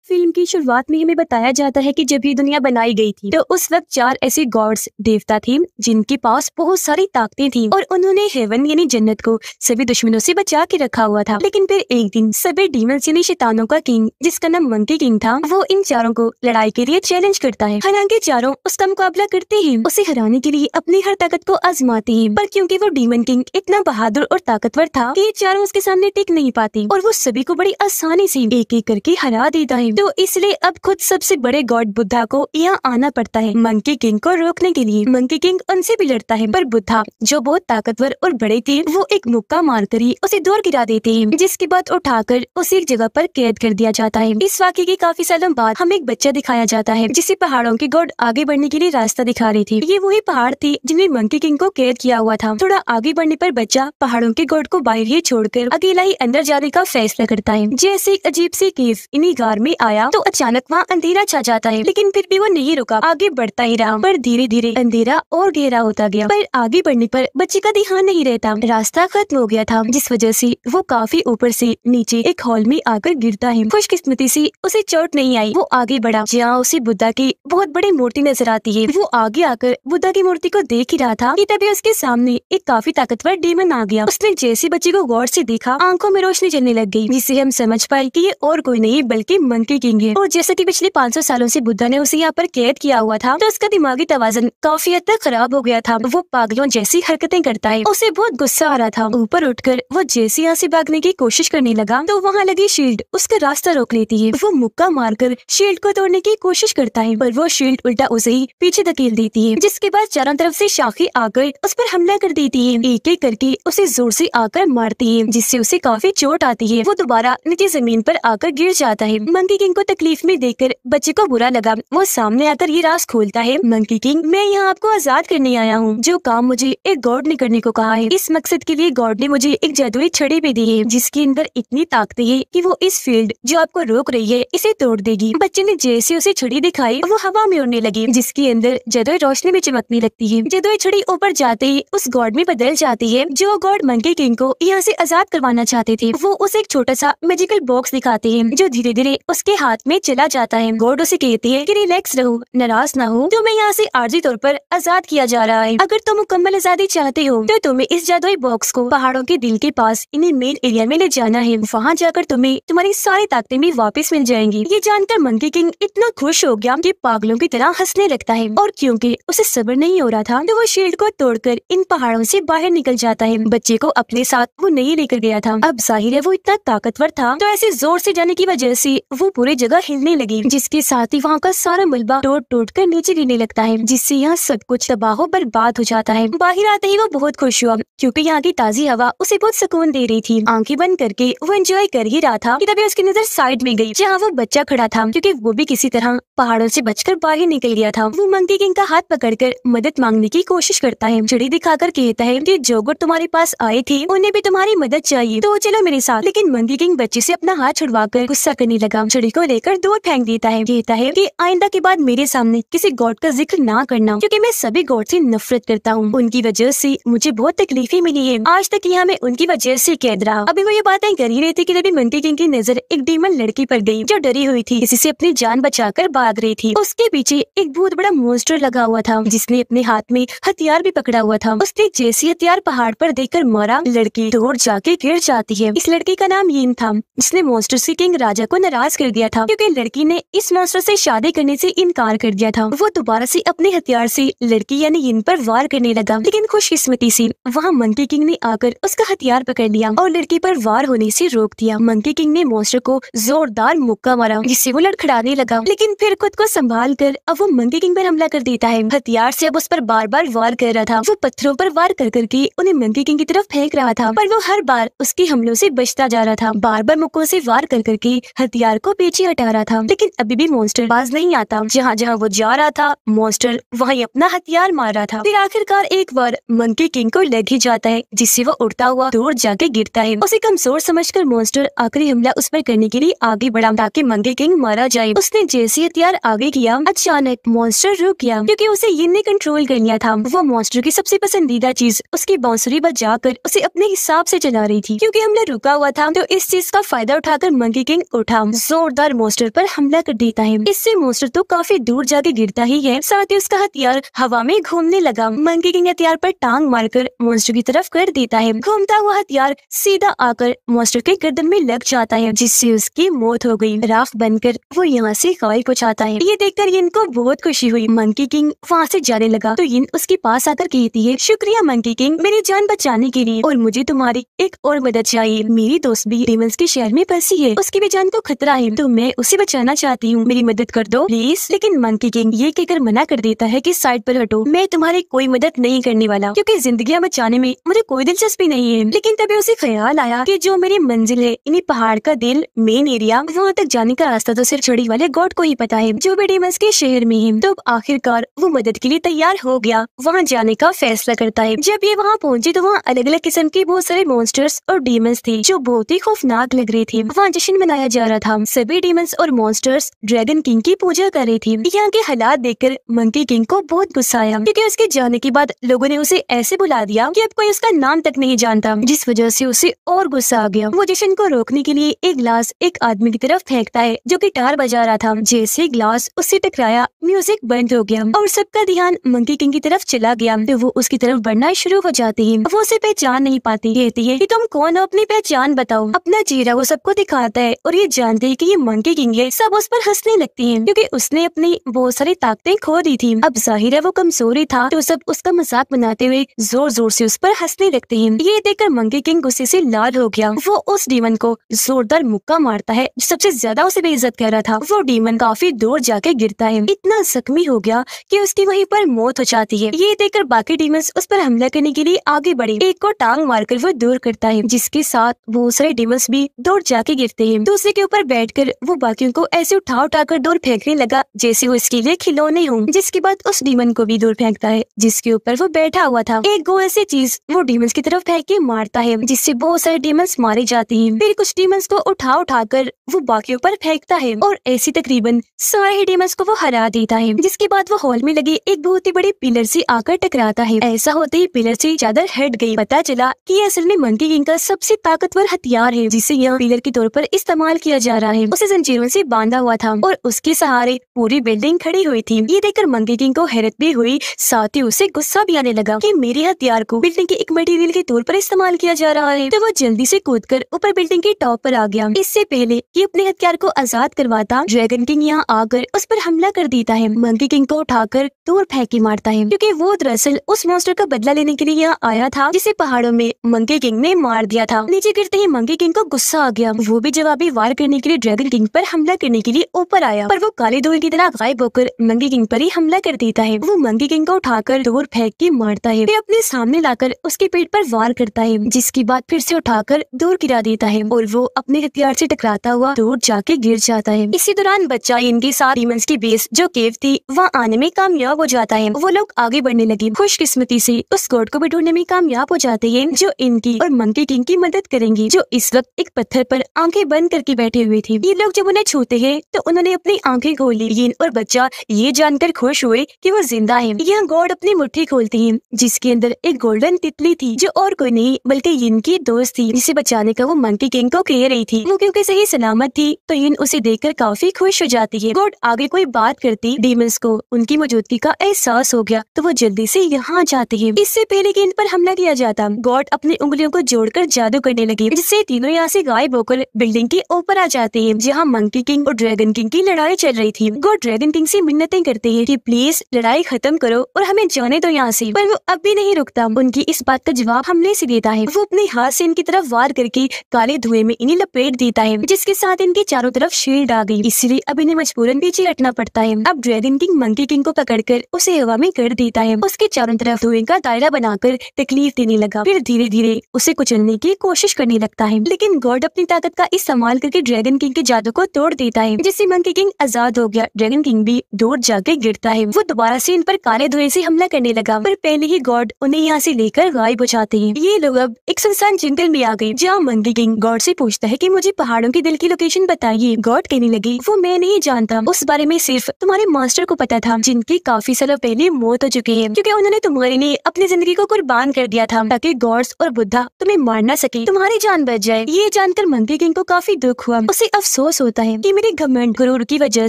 Film की शुरुआत में हमें बताया जाता है कि जब ये दुनिया बनाई गई थी तो उस वक्त 4 ऐसे गॉड्स देवता थे जिनके पास बहुत सारी ताकतें थी और उन्होंने हेवन यानी जन्नत को सभी दुश्मनों से बचा के रखा हुआ था। लेकिन फिर एक दिन सभी डीमंस यानी शैतानों का किंग, जिसका नाम मंकी किंग था, वो इन चारों को लड़ाई के लिए चैलेंज करता है। हालांकि चारों उसका मुकाबला करते हैं, उसे हराने के लिए अपनी हर ताकत को आजमाते हैं, पर क्योंकि वो डीमन किंग इतना बहादुर और ताकतवर था कि ये चारों उसके सामने टिक नहीं पाते और वो सभी को बड़ी आसानी से एक एक करके हरा देता है। तो इसलिए अब खुद सबसे बड़े गॉड बुद्धा को यहाँ आना पड़ता है मंकी किंग को रोकने के लिए। मंकी किंग उनसे भी लड़ता है, पर बुद्धा जो बहुत ताकतवर और बड़े थे, वो एक मुक्का मारकर ही उसे दूर गिरा देते हैं, जिसके बाद उठाकर उसे एक जगह पर कैद कर दिया जाता है। इस वाक़ये के काफी सालों बाद हमें एक बच्चा दिखाया जाता है जिसे पहाड़ों के गॉड आगे बढ़ने के लिए रास्ता दिखा रहे थे। ये वही पहाड़ थे जिनमें मंकी किंग को कैद किया हुआ था। थोड़ा आगे बढ़ने पर बच्चा पहाड़ों के गॉड को बाहर ही छोड़कर अकेला ही अंदर जाने का फैसला करता है। जैसे एक अजीब सी केव इन्हीं गार में आया तो अचानक वहाँ अंधेरा छा जाता है, लेकिन फिर भी वो नहीं रुका, आगे बढ़ता ही रहा। पर धीरे धीरे अंधेरा और गहरा होता गया, पर आगे बढ़ने पर बच्चे का ध्यान नहीं रहता, रास्ता खत्म हो गया था, जिस वजह से वो काफी ऊपर से नीचे एक हॉल में आकर गिरता है। खुशकिस्मती से उसे चोट नहीं आई। वो आगे बढ़ा जहाँ उसे बुद्धा की बहुत बड़ी मूर्ति नजर आती है। वो आगे आकर बुद्धा की मूर्ति को देख ही रहा था कि तभी उसके सामने एक काफी ताकतवर डेमन आ गया। उसने जैसे बच्चे को गौर से देखा, आंखों में रोशनी चलने लग गई, जिससे हम समझ पाए कि ये और कोई नहीं बल्कि मंकी किंग है। और जैसा कि पिछले 500 सालों से बुद्धा ने उसे यहाँ पर कैद किया हुआ था, तो उसका दिमागी तवाज़ुन काफी हद तक खराब हो गया था। वो पागलों जैसी हरकतें करता है। उसे बहुत गुस्सा आ रहा था। ऊपर उठकर वो जैसे यहाँ से भागने की कोशिश करने लगा तो वहाँ लगी शील्ड उसका रास्ता रोक लेती है। वो मुक्का मारकर शील्ड को तोड़ने की कोशिश करता है, पर वो शील्ड उल्टा उसे ही पीछे धकेल देती है, जिसके बाद चारों तरफ से शाखें आकर उस पर हमला कर देती है। एक एक करके उसे जोर से आकर मारती है, जिससे उसे काफी चोट आती है। वो दोबारा नीचे जमीन पर आकर गिर जाता है। मंकी किंग को तकलीफ में देखकर बच्चे को बुरा लगा। वो सामने आकर ये राज खोलता है, मंकी किंग, मैं यहाँ आपको आजाद करने आया हूँ। जो काम मुझे एक गॉड ने करने को कहा है, इस मकसद के लिए गॉड ने मुझे एक जादुई छड़ी भी दी है, जिसके अंदर इतनी ताकत है कि वो इस फील्ड जो आपको रोक रही है इसे तोड़ देगी। बच्चे ने जैसे उसे छड़ी दिखाई, वो हवा में उड़ने लगी, जिसके अंदर जादुई रोशनी भी चमकने लगती है। जादुई छड़ी ऊपर जाते ही उस गॉड में बदल जाती है। जो गॉड मंकी किंग को यहाँ से आजाद करवाना चाहते थे, वो उसे एक छोटा सा मैजिकल बॉक्स दिखाते हैं, जो धीरे धीरे उसके हाथ में चला जाता है। गॉड उसे कहती है कि रिलैक्स रहो, नाराज ना हो, तुम्हें यहाँ से आर्जी तौर पर आजाद किया जा रहा है। अगर तुम मुकम्मल आजादी चाहते हो तो तुम्हें इस जादुई बॉक्स को पहाड़ों के दिल के पास इन्हीं मेन एरिया में ले जाना है। वहाँ जाकर तुम्हें तुम्हारी सारी ताकतें भी वापस मिल जाएंगी। ये जानकर मंकी किंग इतना खुश हो गया कि पागलों की तरह हंसने लगता है, और क्योंकि उसे सब्र नहीं हो रहा था तो वो शील्ड को तोड़कर इन पहाड़ों से बाहर निकल जाता है। बच्चे को अपने साथ वो नहीं लेकर गया था। अब जाहिर है वो इतना ताकतवर था, तो ऐसे जोर से जाने की वजह से वो पूरी जगह हिलने लगी, जिसके साथ ही वहाँ का सारा मलबा टूट टूट कर नीचे गिरने लगता है, जिससे यहाँ सब कुछ तबाह बर्बाद हो जाता है। बाहर आते ही वो बहुत खुश हुआ, क्योंकि यहाँ की ताजी हवा उसे बहुत सुकून दे रही थी। आंखें बंद करके वो एंजॉय कर ही रहा था कि तभी उसकी नजर साइड में गई, जहाँ वो बच्चा खड़ा था, क्योंकि वो भी किसी तरह पहाड़ों से बचकर बाहर निकल गया था। वो मंकी किंग का हाथ पकड़कर मदद मांगने की कोशिश करता है। छड़ी दिखाकर कहता है कि जो गुट तुम्हारे पास आए थे उन्हें भी तुम्हारी मदद चाहिए, तो चलो मेरे साथ। लेकिन मंकी किंग बच्चे से अपना हाथ छुड़वाकर गुस्सा करने लगा, छड़ी को लेकर दूर फेंक देता है। कहता है कि आइंदा के बाद मेरे सामने किसी गॉड का जिक्र ना करना, क्योंकि मैं सभी गॉड से नफरत करता हूँ। उनकी वजह से मुझे बहुत तकलीफें मिली है। आज तक यहाँ मैं उनकी वजह से कैद रहा। अभी वो ये बातें कर ही रही थी कि तभी मंकी किंग की नजर एक डीमन लड़की पर गई, जो डरी हुई थी, किसी से अपनी जान बचाकर भाग रही थी। उसके पीछे एक बहुत बड़ा मॉन्स्टर लगा हुआ था, जिसने अपने हाथ में हथियार भी पकड़ा हुआ था। उसने जैसे हथियार पहाड़ पर देखकर मारा, लड़की दूर जाके गिर जाती है। इस लड़की का नाम यीन था, जिसने मॉन्स्टर से किंग राजा को नाराज कर दिया था, क्योंकि लड़की ने इस मॉन्स्टर से शादी करने से इनकार कर दिया था। वो दोबारा से अपने हथियार से लड़की यानी यीन पर वार करने लगा, लेकिन खुशकिस्मती से वहाँ मंकी किंग ने आकर उसका हथियार पकड़ लिया और लड़की पर वार होने से रोक दिया। मंकी किंग ने मॉन्स्टर को जोरदार मुक्का मारा, जिससे वो लड़खड़ाने लगा, लेकिन फिर खुद को संभाल कर अब वो मंकी किंग पर हमला कर देता है। हथियार से अब उस पर बार बार वार कर रहा था। वो पत्थरों पर वार कर करके उन्हें मंकी किंग की तरफ फेंक रहा था, पर वो हर बार उसके हमलों से बचता जा रहा था। बार बार मुक्कों से वार कर करके हथियार को पीछे हटा रहा था, लेकिन अभी भी मॉन्स्टर बाज नहीं आता। जहाँ जहाँ वो जा रहा था मॉन्स्टर वहीं अपना हथियार मार रहा था। फिर आखिरकार एक बार मंकी किंग को लग ही जाता है, जिससे वो उड़ता हुआ दूर जाके गिरता है। उसे कमजोर समझकर मॉन्स्टर आखिरी हमला उस पर करने के लिए आगे बढ़ा, ताकि मंकी किंग मारा जाए। उसने जैसे हथियार आगे किया, अचानक मॉन्स्टर रुक गया, क्योंकि उसे यीन ने कंट्रोल कर लिया था। वो मॉन्स्टर की सबसे पसंदीदा चीज उसकी बांसुरी बजाकर उसे अपने हिसाब से चला रही थी। क्योंकि हमला रुका हुआ था, तो इस चीज का फायदा उठाकर मंकी किंग उठा, जोरदार जोरदार मॉन्स्टर पर हमला कर देता है। इससे मॉन्स्टर तो काफी दूर जाके गिरता ही है, साथ ही उसका हथियार हवा में घूमने लगा। मंकी किंग हथियार पर टांग मारकर मॉन्स्टर की तरफ कर देता है। घूमता हुआ हथियार सीधा आकर मॉन्स्टर के गर्दन में लग जाता है, जिससे उसकी मौत हो गई। राख बनकर वो यहाँ से गायब हो जाता है। ये देखकर यिन को बहुत खुशी हुई। मंकी किंग वहाँ से जाने लगा तो यिन उसके पास आकर कहती है, शुक्रिया मंकी किंग मेरी जान बचाने के लिए, और मुझे तुम्हारी एक और मदद चाहिए। मेरी दोस्त भी डेमंस के शहर में फंसी है, उसकी भी जान को खतरा है, तो मैं उसे बचाना चाहती हूँ, मेरी मदद कर दो प्लीज। लेकिन मंकी किंग ये कहकर मना कर देता है कि साइड पर हटो, मैं तुम्हारी कोई मदद नहीं करने वाला, क्योंकि जिंदगियां बचाने में मुझे कोई दिलचस्पी नहीं है। लेकिन तभी उसे ख्याल आया कि जो मेरी मंजिल है, इन्हीं पहाड़ का दिल मेन एरिया, वहाँ तक जाने का रास्ता तो सिर्फ चढ़ी वाले गॉड को ही पता है, जो भी डेमंस के शहर में है। तो आखिरकार वो मदद के लिए तैयार हो गया, वहाँ जाने का फैसला करता है। जब ये वहाँ पहुँचे तो वहाँ अलग अलग किस्म के बहुत सारे मॉन्स्टर्स और डेमंस थे, जो बहुत ही खौफनाक लग रहे थे। वहाँ जश्न मनाया जा रहा था। सभी डेमंस और मॉन्स्टर्स ड्रैगन किंग की पूजा कर रही थी। यहाँ के हालात देखकर मंकी किंग को बहुत गुस्सा आया, क्योंकि उसके जाने के बाद लोगों ने उसे ऐसे बुला दिया कि अब कोई उसका नाम तक नहीं जानता, जिस वजह से उसे और गुस्सा आ गया। वो जश्न को रोकने के लिए एक ग्लास एक आदमी की तरफ फेंकता है, जो गिटार बजा रहा था। जैसे ग्लास उससे टकराया, म्यूजिक बंद हो गया और सबका ध्यान मंकी किंग की तरफ चला गया। तो वो उसकी तरफ बढ़ना शुरू हो जाती है। वो उसे पहचान नहीं पाती, कहती है कि तुम कौन हो, अपनी पहचान बताओ। अपना चेहरा वो सबको दिखाता है और ये जानते हैं कि ये मंकी किंग है। सब उस पर हंसने लगती हैं, क्योंकि उसने अपनी बहुत सारी ताकतें खो दी थी। अब जाहिर है वो कमजोरी था, तो सब उसका मजाक बनाते हुए जोर जोर से उस पर हंसने लगते हैं। ये देखकर मंकी किंग गुस्से से लाल हो गया। वो उस डीमन को जोरदार मुक्का मारता है, जो सबसे ज्यादा उसे बेइज्जत कर रहा था। वो डीमन काफी दूर जाके गिरता है, इतना जख्मी हो गया कि उसकी वहीं पर मौत हो जाती है। ये देखकर बाकी डीमंस उस पर हमला करने के लिए आगे बढ़े। एक को टांग मारकर वो दूर करता है, जिसके साथ बहुत सारे डीमंस भी दूर जाके गिरते हैं। दूसरे के ऊपर बैठकर वो बाकियों को ऐसे उठा उठाकर दूर फेंकने लगा, जैसे वो इसके लिए खिलौने हों। जिसके बाद उस डीमन को भी दूर फेंकता है, जिसके ऊपर वो बैठा हुआ था। एक गो ऐसी चीज वो डीमंस की तरफ फेंक के मारता है, जिससे बहुत सारे डीमंस मारे जाते हैं। फिर कुछ डीमंस को उठा उठाकर वो बाकियों पर फेंकता है, और ऐसी तकरीबन सारे डीमंस को वो हरा देता है। जिसके बाद वो हॉल में लगे एक बहुत ही बड़ी पिलर से आकर टकराता है। ऐसा होते ही पिलर से चादर हट गई। पता चला कि ये असल में मंकी किंग का सबसे ताकतवर हथियार है, जिसे यहाँ पिलर के तौर पर इस्तेमाल किया जा रहा है। उसे जंजीरों से बांधा हुआ था और उसके सहारे पूरी बिल्डिंग खड़ी हुई थी। ये देखकर मंकी किंग को हैरत भी हुई, साथ ही उसे गुस्सा भी आने लगा कि मेरे हथियार को बिल्डिंग के एक मटेरियल के तौर पर इस्तेमाल किया जा रहा है। तो वो जल्दी से कूदकर ऊपर बिल्डिंग के टॉप पर आ गया। इससे पहले कि अपने हथियार को आजाद करवाता, ड्रैगन किंग यहाँ आकर उस पर हमला कर देता है। मंकी किंग को उठाकर दूर फेंक के मारता है, क्योंकि वो दरअसल उस मॉन्स्टर का बदला लेने के लिए यहाँ आया था, जिसे पहाड़ों में मंकी किंग ने मार दिया था। नीचे गिरते ही मंकी किंग को गुस्सा आ गया। वो भी जवाबी वार करने के लिए ड्रैगन किंग पर हमला करने के लिए ऊपर आया, पर वो काले धुएं की तरह गायब होकर मंकी किंग पर ही हमला कर देता है। वो मंकी किंग को उठाकर दूर फेंक के मारता है, फिर अपने सामने लाकर उसके पेट पर वार करता है, जिसके बाद फिर से उठाकर दूर गिरा देता है और वो अपने हथियार से टकराता हुआ दूर जाके गिर जाता है। इसी दौरान बच्चा इनके साथ डीमंस की बेस जो केव थी वहाँ आने में कामयाब हो जाता है। वो लोग आगे बढ़ने लगे। खुशकिस्मती से उस गॉड को भी ढूंढने में कामयाब हो जाते हैं, जो इनकी और मंकी किंग की मदद करेंगी, जो इस वक्त एक पत्थर पर आंखें बंद करके बैठे हुए थे। ये लोग जब उन्हें छूते हैं तो उन्होंने अपनी आंखें खोल ली। यिन और बच्चा ये जानकर खुश हुए कि वो जिंदा है। यह गॉड अपनी मुट्ठी खोलती है, जिसके अंदर एक गोल्डन तितली थी, जो और कोई नहीं बल्कि यिन की दोस्त थी, जिसे बचाने का वो मंकी किंग को कह रही थी। वो क्योंकि सही सलामत थी तो यिन उसे देखकर काफी खुश हो जाती है। गॉड आगे कोई बात करती, डीमंस को उनकी मौजूदगी का एहसास हो गया तो वो जल्दी से यहाँ जाते हैं। इससे पहले कि इन पर हमला किया जाता, गॉड अपनी उंगलियों को जोड़कर जादू करने लगी, जिससे तीनों यहाँ से गायब होकर बिल्डिंग के ऊपर आ जाते हैं, जहाँ मंकी किंग और ड्रैगन किंग की लड़ाई चल रही थी। गॉड ड्रैगन किंग से मिन्नतें करते हैं कि प्लीज लड़ाई खत्म करो और हमें जाने दो यहाँ से, पर वो अब भी नहीं रुकता। उनकी इस बात का जवाब हमले से देता है। वो अपने हाथ से इनकी तरफ वार करके काले धुएं में इन्हें लपेट देता है, जिसके साथ इनके चारों तरफ शील्ड आ गई। इसलिए अब इन्हें मजबूरन पीछे हटना पड़ता है। अब ड्रैगन किंग मंकी किंग को पकड़कर उसे हवा में कर देता है। उसके चारों तरफ धुएं का दायरा बनाकर तकलीफ देने लगा, फिर धीरे धीरे उसे कुचलने की कोशिश करने लगता है। लेकिन गॉड अपनी ताकत का इस्तेमाल करके ड्रैगन किंग के जादू को तोड़ देता है, जिससे मंकी किंग आजाद हो गया। ड्रैगन किंग भी दूर जाके गिरता है। वो दोबारा से इन पर काले धुएं से हमला करने लगा, पर पहले ही गॉड उन्हें यहाँ से लेकर गायब हो जाते हैं। ये लोग अब एक सुनसान जंगल में आ गए, जहाँ मंकी किंग गॉड से पूछता है कि मुझे पहाड़ों के दिल की लोकेशन बताइए। गॉड कहने लगी, वो मैं नहीं जानता, उस बारे में सिर्फ तुम्हारे मास्टर को पता था, जिनकी काफी सालों पहले मौत हो चुकी है, क्योंकि उन्होंने तुम्हारे लिए अपनी जिंदगी को कुर्बान कर दिया था, ताकि गॉड्स और बुद्धा तुम्हें मार न सके, तुम्हारी जान बच जाए। ये जानकर मंकी किंग को काफी दुख हुआ। उसे अफसोस अफसोस होता है कि मेरे घमंड गुरूर की वजह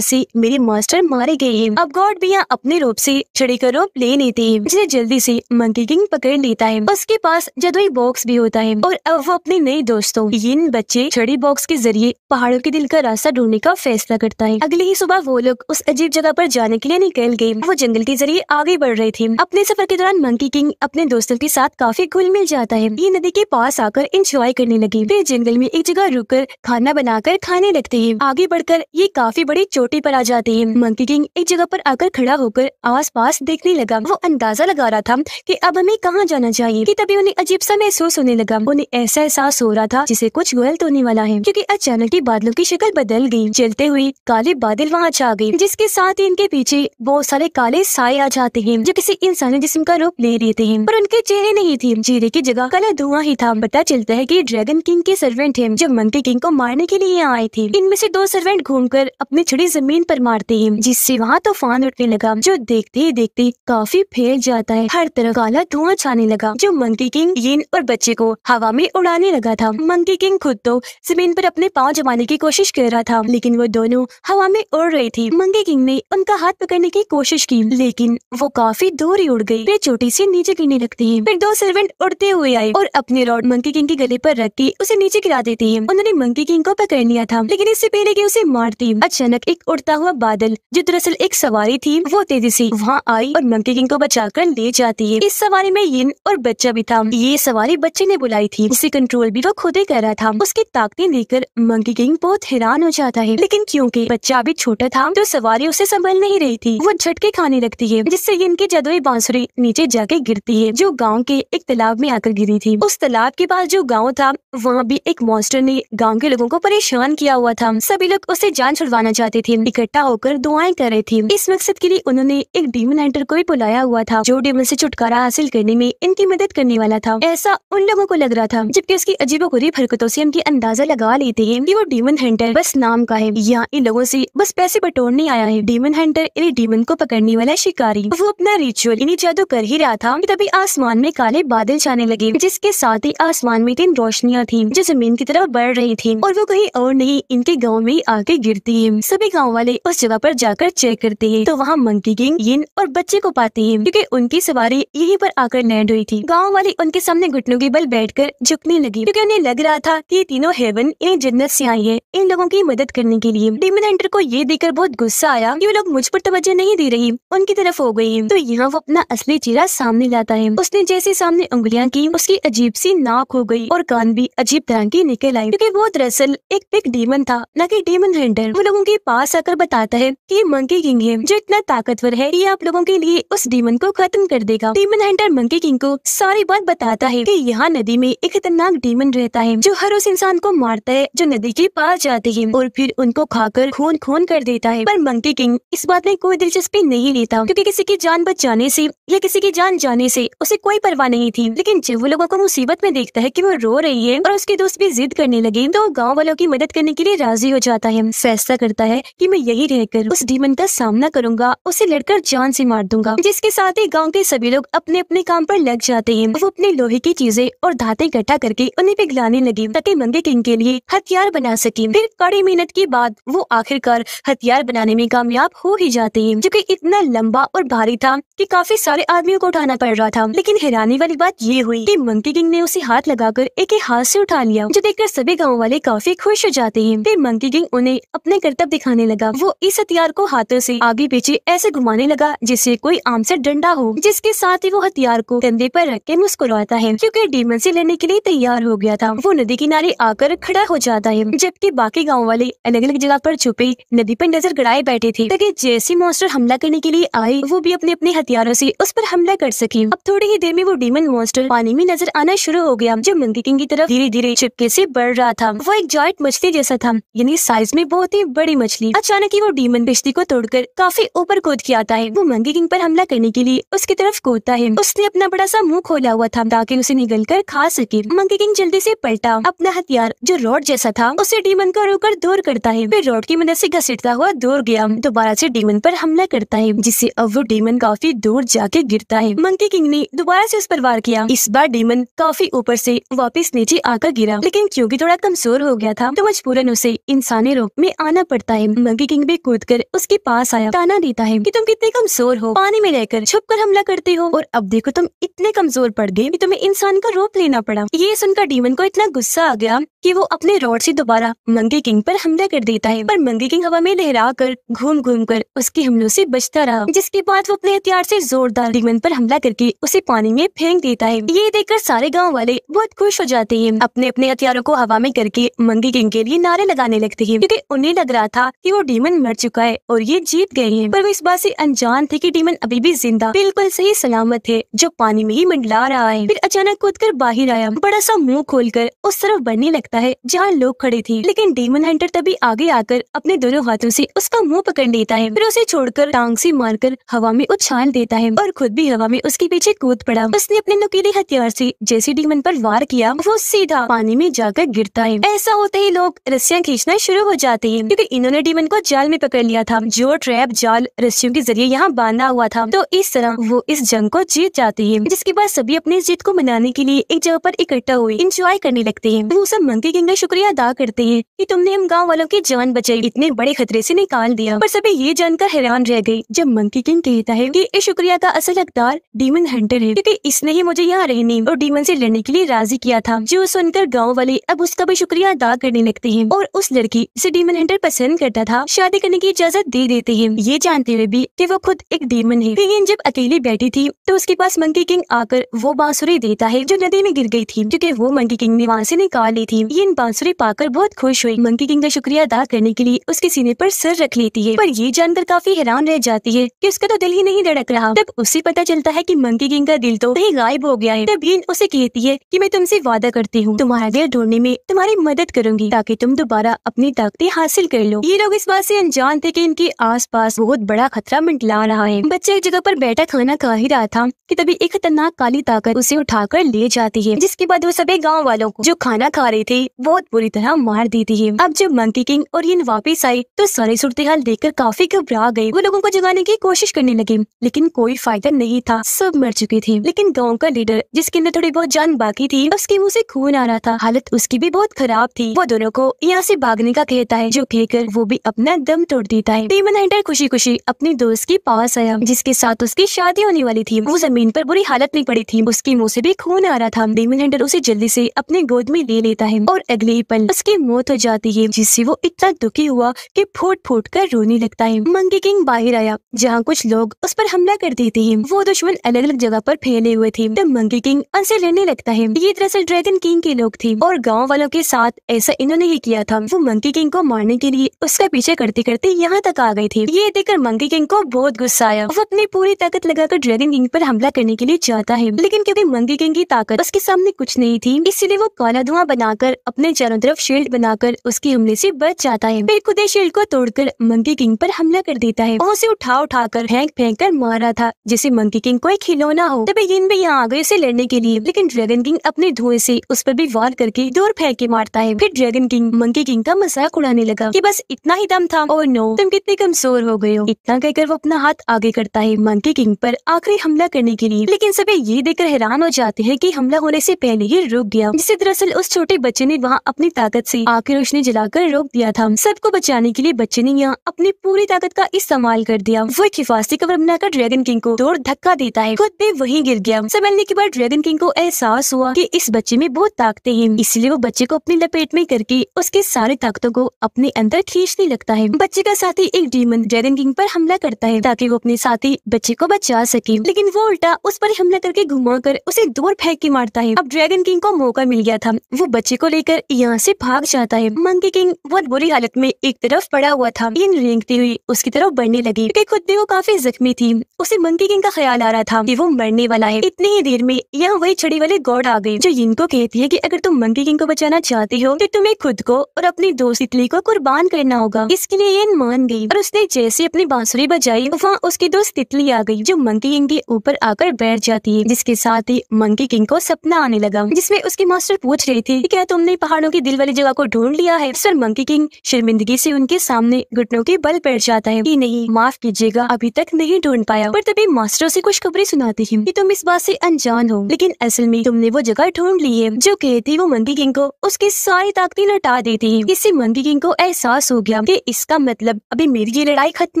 से मेरे मास्टर मारे गए हैं। अब गॉड भी यहाँ अपने रूप से छड़ी का रूप ले लेते हैं, जिसे जल्दी से मंकी किंग पकड़ लेता है। उसके पास जादुई बॉक्स भी होता है और अब वो अपने नए दोस्तों इन बच्चे छड़ी बॉक्स के जरिए पहाड़ों के दिल का रास्ता ढूंढने का फैसला करता है। अगली ही सुबह वो लोग उस अजीब जगह पर जाने के लिए निकल गए। वो जंगल के जरिए आगे बढ़ रहे थे। अपने सफर के दौरान मंकी किंग अपने दोस्तों के साथ काफी घुल मिल जाता है। ये नदी के पास आकर इंजॉय करने लगे। फिर जंगल में एक जगह रुककर खाना बनाकर खाने लगते हैं। आगे बढ़कर ये काफी बड़ी चोटी पर आ जाते हैं। मंकी किंग एक जगह पर आकर खड़ा होकर आसपास देखने लगा। वो अंदाजा लगा रहा था कि अब हमें कहाँ जाना चाहिए कि तभी उन्हें अजीब सा महसूस होने लगा। उन्हें ऐसा एहसास हो रहा था जिसे कुछ गलत होने वाला है, क्योंकि अचानक ही बादलों की शक्ल बदल गई। चलते हुए काले बादल वहाँ छा गए, जिसके साथ ही इनके पीछे बहुत सारे काले साए आ जाते हैं जो किसी इंसानी जिस्म का रूप ले लेते हैं, पर उनके चेहरे नहीं थे। चेहरे की जगह काला धुआं ही था। पता चलता है कि ड्रैगन किंग के सर्वेंट हैं जो मंकी किंग को मारने के लिए आए थे। इनमें से 2 सर्वेंट घूमकर अपनी छड़ी जमीन पर मारते हैं, जिससे वहाँ तूफान उठने लगा, जो देखते ही देखते काफी फैल जाता है। हर तरफ काला धुआं छाने लगा, जो मंकी किंग यिन और बच्चे को हवा में उड़ाने लगा था। मंकी किंग खुद तो जमीन पर अपने पाँव जमाने की कोशिश कर रहा था, लेकिन वो दोनों हवा में उड़ रहे थे। मंकी किंग ने उनका हाथ पकड़ने की कोशिश की, लेकिन वो काफी दूर ही उड़ गई। वे चोटी से नीचे गिरने लगते हैं। फिर 2 सर्वेंट उड़ते हुए आए और अपने रॉड मंकी किंग के गले पर रख के उसे नीचे गिरा देते हैं। उन्होंने मंकी किंग को पकड़ लिया था, लेकिन इससे पहले कि उसे मारते अचानक एक उड़ता हुआ बादल, जो दरअसल एक सवारी थी, वो तेजी से वहाँ आई और मंकी किंग को बचाकर ले जाती है। इस सवारी में यिन और बच्चा भी था। ये सवारी बच्चे ने बुलाई थी, उसे कंट्रोल भी वो खुद ही कर रहा था। उसकी ताकतें देखकर मंकी किंग बहुत हैरान हो जाता है, लेकिन क्योंकि बच्चा अभी छोटा था तो सवारी उसे संभल नहीं रही थी। वो झटके खाने लगती है, जिससे यिन की जादुई बांसुरी नीचे जाके गिरती है, जो गाँव के एक तालाब में आकर गिरी थी। उस तालाब के पास जो गाँव था, वहाँ भी एक मॉन्स्टर ने गाँव के लोगों को परेशान किया हुआ था। सभी लोग उसे जान छुड़वाना चाहते थे, इकट्ठा होकर दुआएं कर रहे थे। इस मकसद के लिए उन्होंने एक डीमन हंटर को भी बुलाया हुआ था, जो डीमन से छुटकारा हासिल करने में इनकी मदद करने वाला था। ऐसा उन लोगों को लग रहा था, जबकि उसकी अजीबोगरीब हरकतों से हम ये अंदाजा लगा लेते हैं कि वो डीमन हंटर बस नाम का है, या इन लोगों से बस पैसे बटोरने आया है। डीमन हंटर यानी डीमन को पकड़ने वाला शिकारी। वो अपना रिचुअल यानी जादू कर ही रहा था कि तभी आसमान में काले बादल छाने लगे, जिसके साथ ही आसमान में 3 रोशनियां थी जो जमीन की तरफ बढ़ रही थी, और वो कहीं और नहीं इनके गाँव में आके गिरती है। सभी गाँव वाले उस जगह पर जाकर चेक करते हैं, तो वहाँ मंकी किंग, यिन और बच्चे को पाते हैं, क्योंकि उनकी सवारी यहीं पर आकर लैंड हुई थी। गाँव वाले उनके सामने घुटनों के बल बैठकर झुकने लगी, क्योंकि उन्हें लग रहा था कि तीनों हेवन यानी जन्नत से आई है इन लोगों की मदद करने के लिए। डीमन हंटर को ये देखकर बहुत गुस्सा आया कि वो लोग मुझ पर तवज्जो नहीं दे रही, उनकी तरफ हो गई। तो यहाँ वो अपना असली चेहरा सामने लाता है। उसने जैसे सामने उंगलियां की, उसकी अजीब सी नाक हो गई और कान भी अजीब तरह की निकल आई, क्योंकि वो दरअसल एक बिग डीमन था, न कि डीमन हंटर। वो लोगों के पास आकर बताता है कि मंकी किंग है जो इतना ताकतवर है कि आप लोगों के लिए उस डीमन को खत्म कर देगा। डीमन हंटर मंकी किंग को सारी बात बताता है कि यहाँ नदी में एक खतरनाक डीमन रहता है जो हर उस इंसान को मारता है जो नदी के पास जाते हैं और फिर उनको खाकर खून खून कर देता है। पर मंकी किंग इस बात में कोई दिलचस्पी नहीं लेता, क्योंकि किसी की जान बच जाने से या किसी की जान जाने से उसे कोई परवाह नहीं थी। लेकिन जब वो लोगों को मुसीबत में देखता है कि वो रो रही है और उसके दोस्त भी जिद करने लगे, तो गाँव वालों की मदद करने के लिए राजी हो जाता है। फैसला करता है कि मैं यही रहकर उस डीमन का सामना करूंगा, उसे लड़कर जान से मार दूंगा। जिसके साथ ही गाँव के सभी लोग अपने अपने काम पर लग जाते हैं। वो अपने लोहे की चीजें और धातें इकट्ठा करके उन्हें पिघलाने लगे ताकि मंकी किंग के लिए हथियार बना सके। फिर कड़ी मेहनत के बाद वो आखिरकार हथियार बनाने में कामयाब हो ही जाते हैं, जो कि इतना लंबा और भारी था कि काफी सारे आदमियों को उठाना पड़ रहा था। लेकिन हैरानी वाली बात ये हुई कि मंकी किंग ने उसे हाथ लगाकर एक ही हाथ से उठा लिया, जो देखकर सभी गाँव वाले काफी खुश हो जाते हैं। फिर मंकी किंग उन्हें अपने करतब दिखाने लगा। वो इस हथियार को हाथों से आगे पीछे ऐसे घुमाने लगा जिससे कोई आम से डंडा हो, जिसके साथ ही वो हथियार को कंधे पर रख के मुस्कुराता है, क्योंकि डीमन से लड़ने के लिए तैयार हो गया था। वो नदी किनारे आकर खड़ा हो जाता है, जबकि बाकी गाँव वाले अलग अलग जगह पर छुपे नदी पर नजर गड़ाए बैठे थे, ताकि जैसे मॉन्स्टर हमला करने के लिए आए वो भी अपने अपने हथियारों से उस पर हमला कर सके। अब थोड़ी ही देर में वो डीमन मॉन्स्टर पानी में नजर आना शुरू हो गया, जो मंकी किंग की तरफ धीरे धीरे चिपके से बढ़ रहा था। वो एक जायंट मछली जैसा था, यानी साइज में बहुत ही बड़ी मछली। अचानक ही वो डीमन किश्ती को तोड़कर काफी ऊपर कूद के आता है। वो मंकी किंग पर हमला करने के लिए उसकी तरफ कूदता है। उसने अपना बड़ा सा मुंह खोला हुआ था ताकि उसे निगल कर खा सके। मंकी किंग जल्दी से पलटा, अपना हथियार जो रॉड जैसा था उसे डीमन को रोककर दूर करता है। फिर रॉड की मदद से घसीटता हुआ दूर गया, दोबारा से डीमन पर हमला करता है, जिससे अब वो डीमन काफी दूर जाके गिरता है। मंकी किंग ने दोबारा से उस पर वार किया। इस बार डीमन काफी ऊपर से वापस नीचे आकर गिरा, लेकिन क्योंकि थोड़ा कमजोर हो गया था तो मजबूरन उसे उसे इंसानी रूप में आना पड़ता है। मंकी किंग भी कूदकर उसके पास आया, ताना देता है कि तुम कितने कमजोर हो, पानी में रहकर छुपकर हमला करते हो और अब देखो तुम इतने कमजोर पड़ गए कि तुम्हें इंसान का रूप लेना पड़ा। ये सुनकर डीमन को इतना गुस्सा आ गया कि वो अपने रॉड से दोबारा मंकी किंग पर हमला कर देता है, पर मंकी किंग हवा में लहरा कर घूम घूम कर उसके हमलों से बचता रहा, जिसके बाद वो अपने हथियार से जोरदार डीमन पर हमला करके उसे पानी में फेंक देता है। ये देखकर सारे गांव वाले बहुत खुश हो जाते हैं, अपने अपने हथियारों को हवा में करके मंकी किंग के लिए नारे लगाने लगते हैं, क्योंकि उन्हें लग रहा था कि वो डीमन मर चुका है और ये जीत गए हैं। पर वो इस बात से अनजान थे कि डीमन अभी भी जिंदा बिल्कुल सही सलामत है, जो पानी में ही मंडला रहा है। फिर अचानक कूदकर बाहर आया, बड़ा सा मुंह खोलकर उस तरफ बढ़ने लगता है जहाँ लोग खड़े थे, लेकिन डीमन हंटर तभी आगे आकर अपने दोनों हाथों से उसका मुंह पकड़ लेता है, फिर उसे छोड़कर टांग से मारकर हवा में उछाल देता है और खुद भी हवा में उसके पीछे कूद पड़ा। उसने अपने नुकीले हथियार से जैसे डीमन पर वार किया, वो सीधा पानी में जाकर गिरता है। ऐसा होते ही लोग रस्सियां खींचना शुरू हो जाते हैं, क्योंकि इन्होंने डीमन को जाल में पकड़ लिया था, जो ट्रैप जाल रस्सियों के जरिए यहाँ बांधा हुआ था। तो इस तरह वो इस जंग को जीत जाते हैं, जिसके बाद सभी अपनी जीत को मनाने के लिए एक जगह पर इकट्ठा हुए इंजॉय करने लगते हैं। वो सब मंकी किंग का शुक्रिया अदा करते हैं कि तुमने हम गाँव वालों की जान बचाई, इतने बड़े खतरे से निकाल दिया। पर सभी ये जानकर हैरान रह गए जब मंकी किंग कहता है कि इस शुक्रिया का असल हकदार डीमन हंटर है, क्योंकि इसने ही मुझे यहाँ रहने और डीमन से लड़ने के लिए राजी किया था। जो सुनकर गाँव वाले अब उसका भी शुक्रिया अदा करने लगते हैं और उस लड़की जिसे डीमन हंटर पसंद करता था शादी करने की इजाजत दे देते हैं, ये जानते हुए भी कि वो खुद एक डीमन है। फिर जब अकेली बैठी थी तो उसके पास मंकी किंग आकर वो बांसुरी देता है जो नदी में गिर गई थी, क्योंकि वो मंकी किंग ने वहाँ से निकाल ली थी। ये बांसुरी पाकर बहुत खुश हुई, मंकी किंग का शुक्रिया अदा करने के लिए उसके सीने पर सर रख लेती है, पर ये जानकर काफी हैरान रह जाती है कि उसका तो दिल ही नहीं धड़क रहा। तब उसे पता चलता है कि मंकी किंग का दिल तो कहीं गायब हो गया है। तब हीन उसे कहती है कि मैं तुमसे वादा करती हूँ तुम्हारा दिल ढूंढने में तुम्हारी मदद करूंगी, ताकि तुम दोबारा अपनी ताकतें हासिल कर लो। ये लोग इस बात से अनजान थे कि इनके आसपास बहुत बड़ा खतरा मंडला रहा है। बच्चा एक जगह पर बैठा खाना खा ही रहा था कि तभी एक खतरनाक काली ताकत उसे उठाकर ले जाती है, जिसके बाद वो सभी गाँव वालों को जो खाना खा रहे थे बहुत बुरी तरह मार देती है। अब जब मंकी किंग और हीन वापिस आई तो सारी सूरत हाल देखकर काफी घबरा गए। वो लोगों को जगाने की कोशिश करने लगे, लेकिन कोई फायदा नहीं था, सब मर चुके थे। लेकिन गांव का लीडर जिसके अंदर थोड़ी बहुत जान बाकी थी, उसके मुंह से खून आ रहा था, हालत उसकी भी बहुत खराब थी। वो दोनों को यहाँ से भागने का कहता है, जो कहकर वो भी अपना दम तोड़ देता है। डीमन हंटर खुशी खुशी अपने दोस्त के पास आया जिसके साथ उसकी शादी होने वाली थी। वो जमीन पर बुरी हालत में पड़ी थी, उसके मुंह से भी खून आ रहा था। डीमन हंटर उसे जल्दी से अपने गोद में ले लेता है और अगले ही पल उसकी मौत हो जाती है, जिससे वो इतना दुखी हुआ कि फूट फूट कर रोने लगता है। मंकी किंग बाहर आया जहाँ कुछ लोग उस पर हमला कर देते हैं। वो दुश्मन अलग अलग जगह पर फैले हुए थे। तब मंकी किंग उनसे लड़ने लगता है। ये दरअसल ड्रैगन किंग के लोग थे और गांव वालों के साथ ऐसा इन्होंने ही किया था। वो मंकी किंग को मारने के लिए उसका पीछे करते करते यहाँ तक आ गए थे। ये देखकर मंकी किंग को बहुत गुस्सा आया। वो अपनी पूरी ताकत लगाकर ड्रैगन किंग पर हमला करने के लिए चाहता है, लेकिन क्योंकि मंकी किंग की ताकत उसके सामने कुछ नहीं थी, इसलिए वो काला धुआं बनाकर अपने चारों तरफ शील्ड बनाकर उसके हमले से बच जाता है। फिर खुद शील्ड को तोड़कर मंकी किंग पर हमला कर देता है। वो उसे उठा कर फेंक कर मार रहा था जैसे मंकी किंग कोई खिलौना हो। तभी हीन भी यहाँ आ गए उसे लड़ने के लिए, लेकिन ड्रैगन किंग अपने धुएं से उस पर भी वार करके दूर फेंक के मारता है। फिर ड्रैगन किंग मंकी किंग का मजाक उड़ाने लगा कि बस इतना ही दम था, और नो तुम कितने कमजोर हो गए हो। इतना कहकर वो अपना हाथ आगे करता है मंकी किंग पर आखिरी हमला करने के लिए, लेकिन सभी ये देखकर हैरान हो जाते हैं कि हमला होने से पहले ही रुक गया, जिसे दरअसल उस छोटे बच्चे ने वहाँ अपनी ताकत से आग की रोशनी जलाकर रोक दिया था। सबको बचाने के लिए बच्चे ने यहाँ अपनी पूरी ताकत का इस्तेमाल कर दिया। वो एक हिफाजती कवर बनाकर ड्रैगन किंग को तोड़ धक्का देता है, खुद भी वहीं गिर गया। संभलने के बाद ड्रैगन किंग को एहसास हुआ कि इस बच्चे में बहुत ताकतें हैं, इसलिए वो बच्चे को अपनी लपेट में करके उसके सारी ताकतों को अपने अंदर खींचने लगता है। बच्चे का साथी एक डीमन ड्रैगन किंग पर हमला करता है ताकि वो अपने साथी बच्चे को बचा सके, लेकिन वो उल्टा उस पर हमला करके घुमाकर उसे दूर फेंक के मारता है। अब ड्रैगन किंग को मौका मिल गया था, वो बच्चे को लेकर यहाँ से भाग जाता है। मंकी किंग बहुत बुरी हालत में एक तरफ पड़ा हुआ था। हीन रेंगती हुई उसकी तरफ बढ़ने लगी, क्योंकि खुद भी वो काफी जख्मी थी। उसे मंकी किंग का ख्याल आ रहा था कि वो मरने वाला है। इतनी ही देर में यहाँ वही छड़ी वाले गॉड आ गई, जो हीन को कहती है कि अगर तुम मंकी किंग को बचाना चाहती हो तो तुम्हें खुद को और अपनी दोस्त तितली को कुर्बान करना होगा। इसके लिए हीन मान गई और उसने जैसे अपनी बांसुरी बजाई, वहाँ उसकी दोस्त तितली आ गई, जो मंकी किंग के ऊपर आकर बैठ जाती है, जिसके साथ ही मंकी किंग को सपना आने लगा, जिसमें उसके मास्टर पूछ रहे थे कि क्या तुमने पहाड़ों की दिल वाली जगह को ढूंढ लिया है। सर मंकी किंग शर्मिंदगी से उनके सामने घुटनों के बल बैठ जाता है कि नहीं, माफ कीजिएगा, अभी तक नहीं ढूंढ पाया। पर तभी मास्टर से कुछ खबरें सुनाती है कि तुम इस बात से अनजान हो, लेकिन असल में तुमने वो जगह ढूंढ ली है। जो कहती वो मंकी किंग को उसकी सारी ताकतें लौटा देती थी। इससे मंकी किंग को एहसास हो गया कि इसका मतलब अभी मेरी ये लड़ाई खत्म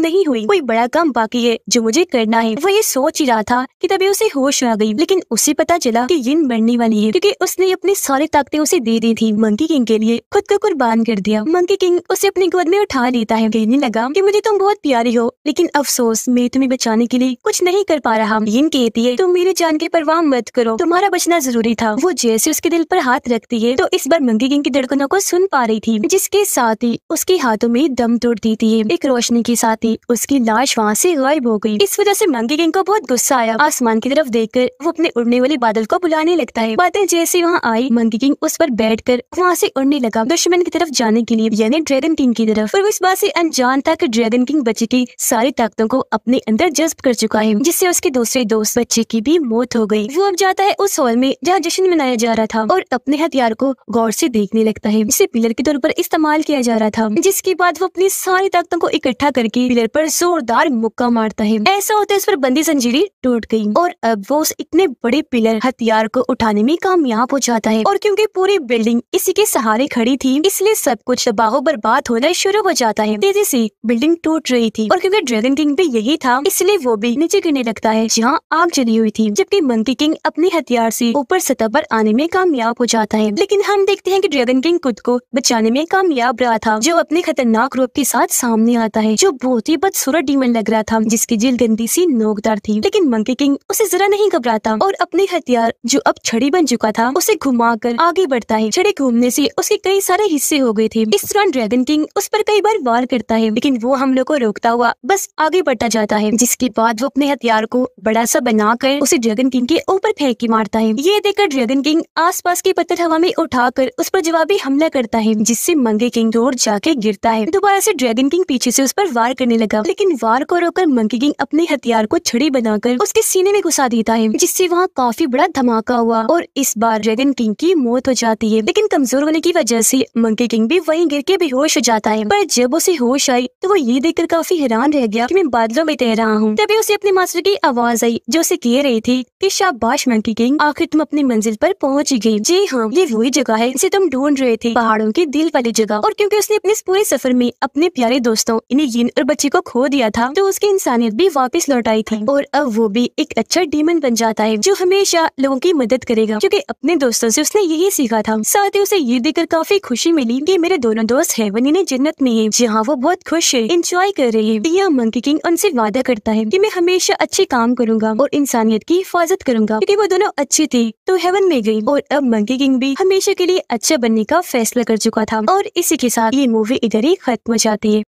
नहीं हुई, कोई बड़ा काम बाकी है जो मुझे करना है। वो ये सोच ही रहा था कि तभी उसे होश आ गई, लेकिन उसे पता चला कि यिन मरने वाली है, क्योंकि उसने अपनी सारी ताकतें उसे दे दी थी। मंकी किंग के लिए खुद को कुर्बान कर दिया। मंकी किंग उसे अपनी गोद में उठा लेता है, कहने लगा कि मुझे तुम बहुत प्यारी हो, लेकिन अफसोस मैं तुम्हें बचाने के लिए कुछ नहीं कर पा रहा। यिन कहती है तुम मेरी जान की परवाह मत करो, तुम्हारा बचना जरूरी था। वो जैसे उसके दिल पर हाथ रखती है तो इस बार मंकी किंग की धड़कनों को सुन पा रही थी, जिसके साथ ही उसके हाथों में दम तोड़ दी थी। एक रोशनी के साथ ही उसकी लाश वहाँ से गायब हो गई। इस वजह से मंकी किंग को बहुत गुस्सा आया। आसमान की तरफ देखकर वो अपने उड़ने वाले बादल को बुलाने लगता है। बादल जैसे वहाँ आई, मंकी किंग उस पर बैठकर वहाँ से उड़ने लगा दुश्मन की तरफ जाने के लिए, यानी ड्रैगन किंग की तरफ। और इस बात से अनजान था कि ड्रैगन किंग बच्चे की सारी ताकतों को अपने अंदर जज्ब कर चुका है, जिससे उसके दूसरे दोस्त बच्चे की भी मौत हो गई। वो अब जाता है उस हॉल में जहाँ जश्न मनाया जा रहा था और अपने हथियार को गौर से देखने लगता है, जिसे पिलर के तौर पर इस्तेमाल किया जा रहा था। जिसके बाद वो अपनी सारी ताकतों को इकट्ठा करके पिलर पर जोरदार मुक्का मारता है। ऐसा होता है उस पर बंदी जंजीरें टूट गई और अब वो उस इतने बड़े पिलर हथियार को उठाने में कामयाब हो जाता है। और क्योंकि पूरी बिल्डिंग इसी के सहारे खड़ी थी, इसलिए सब कुछ तबाह बर्बाद होना शुरू हो जाता है। तेजी से बिल्डिंग टूट रही थी और क्योंकि ड्रैगन किंग भी यही था, इसलिए वो भी नीचे गिरने लगता है जहाँ आग जली हुई थी, जबकि मंकी किंग अपने हथियार से ऊपर सतह पर आने में कामयाब हो जाता है। लेकिन हम देखते हैं कि ड्रैगन किंग खुद को बचाने में कामयाब रहा था, जो अपने खतरनाक रूप के साथ सामने आता है, जो बहुत ही बदसूरत डीमन लग रहा था, जिसकी जिल गंदी सी नोकदार थी। लेकिन मंकी किंग उसे जरा नहीं घबराता और अपने हथियार जो अब छड़ी बन चुका था उसे घुमाकर आगे बढ़ता है। छड़ी घूमने से उसके कई सारे हिस्से हो गए थे। इस दौरान ड्रैगन किंग उस पर कई बार वार करता है, लेकिन वो हमलों को रोकता हुआ बस आगे बढ़ता जाता है। जिसके बाद वो अपने हथियार को बड़ा सा बनाकर उसे ड्रैगन किंग के ऊपर फेंक के मारता है। ये देखकर ड्रैगन किंग आसपास के पत्थर हवा में उठाकर उस पर जवाबी हमला करता है, जिससे मंकी किंग दूर जाके गिरता है। दोबारा से ड्रैगन किंग पीछे से उस पर वार करने लगा, लेकिन वार को रोककर मंकी किंग अपने हथियार को छड़ी बनाकर उसके सीने में घुसा देता है, जिससे वहाँ काफी बड़ा धमाका हुआ और इस बार ड्रैगन किंग की मौत हो जाती है। लेकिन कमजोर होने की वजह से मंकी किंग भी वहीं गिर के बेहोश हो जाता है। पर जब उसे होश आई तो वो ये देखकर काफी हैरान रह गया कि मैं बादलों में तैर रहा हूँ। तभी उसे अपने मास्टर की आवाज आई, जो उसे कह रही थी कि शाबाश मंकी किंग, आखिर तुम अपनी मंजिल पर पहुँच गई। जी हाँ, ये वही जगह है जिसे तुम ढूंढ रहे थे, पहाड़ों के दिल वाली जगह। और क्योंकि उसने अपने इस पूरे सफर में अपने प्यारे दोस्तों इन्हें यिन और बच्चे को खो दिया था, तो उसकी इंसानियत भी वापस लौट आई थी और अब वो भी एक अच्छा डीमन बन जाता है, जो हमेशा लोगों की मदद करेगा, क्योंकि अपने दोस्तों से उसने यही सीखा था। साथ ही उसे ये देखकर काफी खुशी मिली कि मेरे दोनों दोस्त हेवन यानी जन्नत में है, जहाँ वो बहुत खुश है, एंजॉय कर रही है। यह मंकी किंग उनसे वादा करता है कि मैं हमेशा अच्छे काम करूंगा और इंसानियत की हिफाजत करूंगा, क्योंकि वो दोनों अच्छे थे तो हेवन में गई। और अब मंकी किंग भी हमेशा के लिए अच्छा बनने का फैसला कर चुका था। और इसी के साथ ये मूवी इधर ही खत्म हो जाती है।